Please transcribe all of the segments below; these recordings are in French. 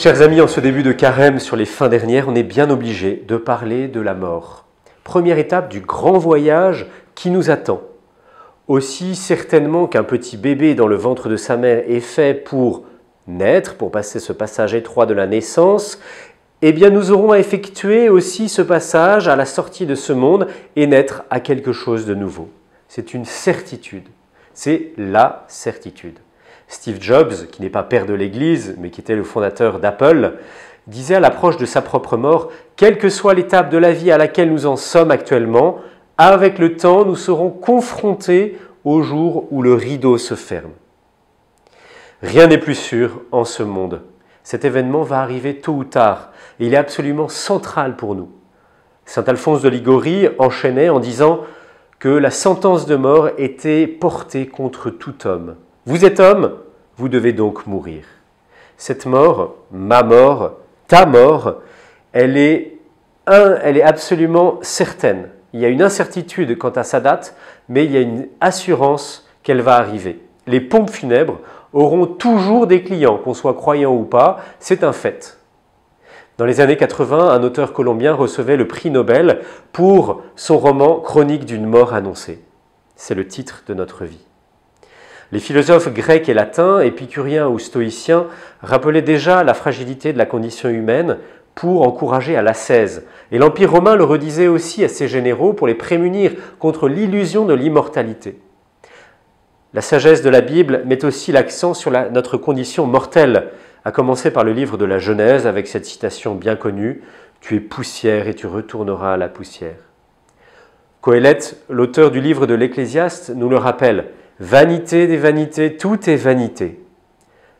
Chers amis, en ce début de carême sur les fins dernières, on est bien obligé de parler de la mort. Première étape du grand voyage qui nous attend. Aussi certainement qu'un petit bébé dans le ventre de sa mère est fait pour naître, pour passer ce passage étroit de la naissance, eh bien nous aurons à effectuer aussi ce passage à la sortie de ce monde et naître à quelque chose de nouveau. C'est une certitude, c'est la certitude. Steve Jobs, qui n'est pas père de l'Église, mais qui était le fondateur d'Apple, disait à l'approche de sa propre mort, « Quelle que soit l'étape de la vie à laquelle nous en sommes actuellement, avec le temps, nous serons confrontés au jour où le rideau se ferme. » Rien n'est plus sûr en ce monde. Cet événement va arriver tôt ou tard, et il est absolument central pour nous. Saint Alphonse de Liguori enchaînait en disant que la sentence de mort était portée contre tout homme. Vous êtes homme, vous devez donc mourir. Cette mort, ma mort, ta mort, elle est absolument certaine. Il y a une incertitude quant à sa date, mais il y a une assurance qu'elle va arriver. Les pompes funèbres auront toujours des clients, qu'on soit croyant ou pas, c'est un fait. Dans les années 80, un auteur colombien recevait le prix Nobel pour son roman « Chronique d'une mort annoncée ». C'est le titre de notre vie. Les philosophes grecs et latins, épicuriens ou stoïciens, rappelaient déjà la fragilité de la condition humaine pour encourager à l'ascèse. Et l'Empire romain le redisait aussi à ses généraux pour les prémunir contre l'illusion de l'immortalité. La sagesse de la Bible met aussi l'accent sur notre condition mortelle, à commencer par le livre de la Genèse avec cette citation bien connue « Tu es poussière et tu retourneras à la poussière ». Coëlette, l'auteur du livre de l'Ecclésiaste, nous le rappelle « Vanité des vanités, tout est vanité ».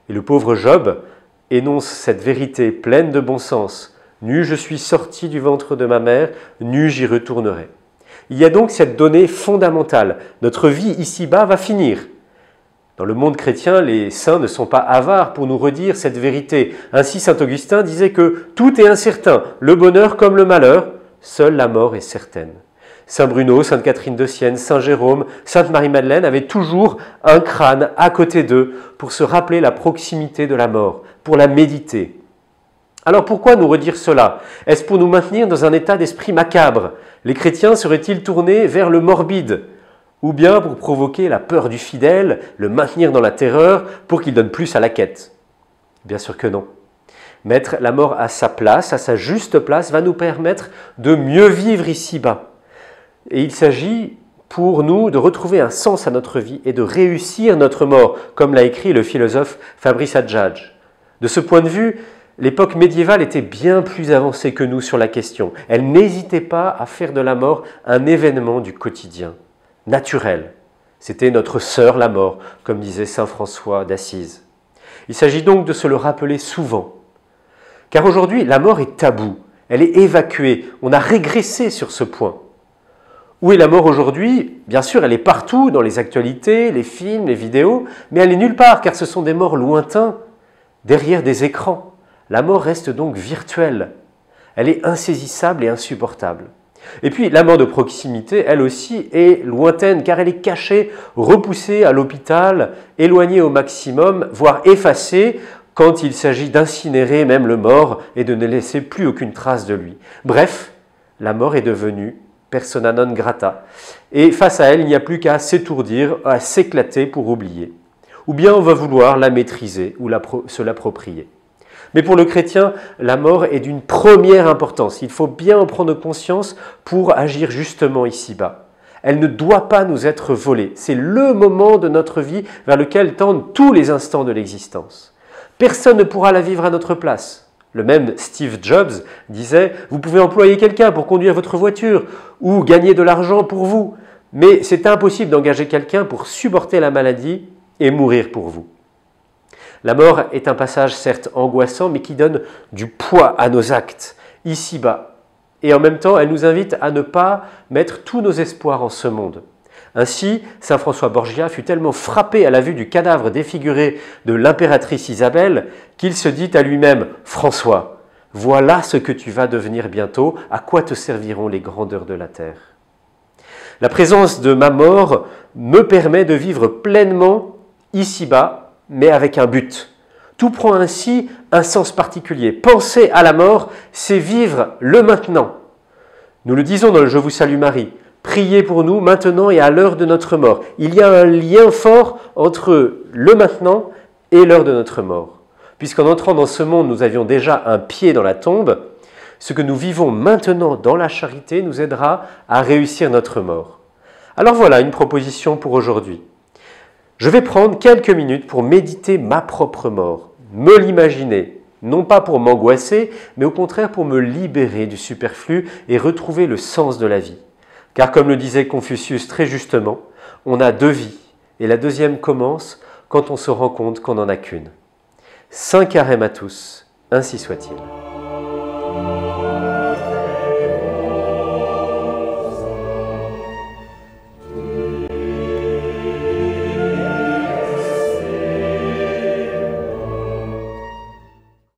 Et le pauvre Job énonce cette vérité pleine de bon sens. « Nu je suis sorti du ventre de ma mère, nu j'y retournerai ». Il y a donc cette donnée fondamentale. Notre vie ici-bas va finir. Dans le monde chrétien, les saints ne sont pas avares pour nous redire cette vérité. Ainsi, saint Augustin disait que tout est incertain, le bonheur comme le malheur, seule la mort est certaine. Saint Bruno, sainte Catherine de Sienne, saint Jérôme, sainte Marie-Madeleine avaient toujours un crâne à côté d'eux pour se rappeler la proximité de la mort, pour la méditer. Alors pourquoi nous redire cela? Est-ce pour nous maintenir dans un état d'esprit macabre? Les chrétiens seraient-ils tournés vers le morbide? Ou bien pour provoquer la peur du fidèle, le maintenir dans la terreur pour qu'il donne plus à la quête? Bien sûr que non. Mettre la mort à sa place, à sa juste place, va nous permettre de mieux vivre ici-bas. Et il s'agit pour nous de retrouver un sens à notre vie et de réussir notre mort, comme l'a écrit le philosophe Fabrice Adjadj. De ce point de vue, l'époque médiévale était bien plus avancée que nous sur la question. Elle n'hésitait pas à faire de la mort un événement du quotidien, naturel. C'était notre sœur la mort, comme disait saint François d'Assise. Il s'agit donc de se le rappeler souvent. Car aujourd'hui, la mort est taboue, elle est évacuée, on a régressé sur ce point. Où est la mort aujourd'hui? Bien sûr, elle est partout, dans les actualités, les films, les vidéos, mais elle est nulle part, car ce sont des morts lointains, derrière des écrans. La mort reste donc virtuelle. Elle est insaisissable et insupportable. Et puis, la mort de proximité, elle aussi, est lointaine, car elle est cachée, repoussée à l'hôpital, éloignée au maximum, voire effacée, quand il s'agit d'incinérer même le mort et de ne laisser plus aucune trace de lui. Bref, la mort est devenue persona non grata. Et face à elle, il n'y a plus qu'à s'étourdir, à s'éclater pour oublier. Ou bien on va vouloir la maîtriser ou se l'approprier. Mais pour le chrétien, la mort est d'une première importance. Il faut bien en prendre conscience pour agir justement ici-bas. Elle ne doit pas nous être volée. C'est le moment de notre vie vers lequel tendent tous les instants de l'existence. Personne ne pourra la vivre à notre place. Le même Steve Jobs disait « Vous pouvez employer quelqu'un pour conduire votre voiture ou gagner de l'argent pour vous, mais c'est impossible d'engager quelqu'un pour supporter la maladie et mourir pour vous. » La mort est un passage certes angoissant, mais qui donne du poids à nos actes, ici-bas. Et en même temps, elle nous invite à ne pas mettre tous nos espoirs en ce monde. Ainsi, saint François Borgia fut tellement frappé à la vue du cadavre défiguré de l'impératrice Isabelle qu'il se dit à lui-même « François, voilà ce que tu vas devenir bientôt, à quoi te serviront les grandeurs de la terre ?» La présence de ma mort me permet de vivre pleinement ici-bas, mais avec un but. Tout prend ainsi un sens particulier. Penser à la mort, c'est vivre le maintenant. Nous le disons dans le Je vous salue Marie, priez pour nous maintenant et à l'heure de notre mort. Il y a un lien fort entre le maintenant et l'heure de notre mort. Puisqu'en entrant dans ce monde, nous avions déjà un pied dans la tombe, ce que nous vivons maintenant dans la charité nous aidera à réussir notre mort. Alors voilà une proposition pour aujourd'hui. Je vais prendre quelques minutes pour méditer ma propre mort, me l'imaginer, non pas pour m'angoisser, mais au contraire pour me libérer du superflu et retrouver le sens de la vie. Car comme le disait Confucius très justement, on a 2 vies, et la deuxième commence quand on se rend compte qu'on n'en a qu'une. Saint Carême à tous, ainsi soit-il.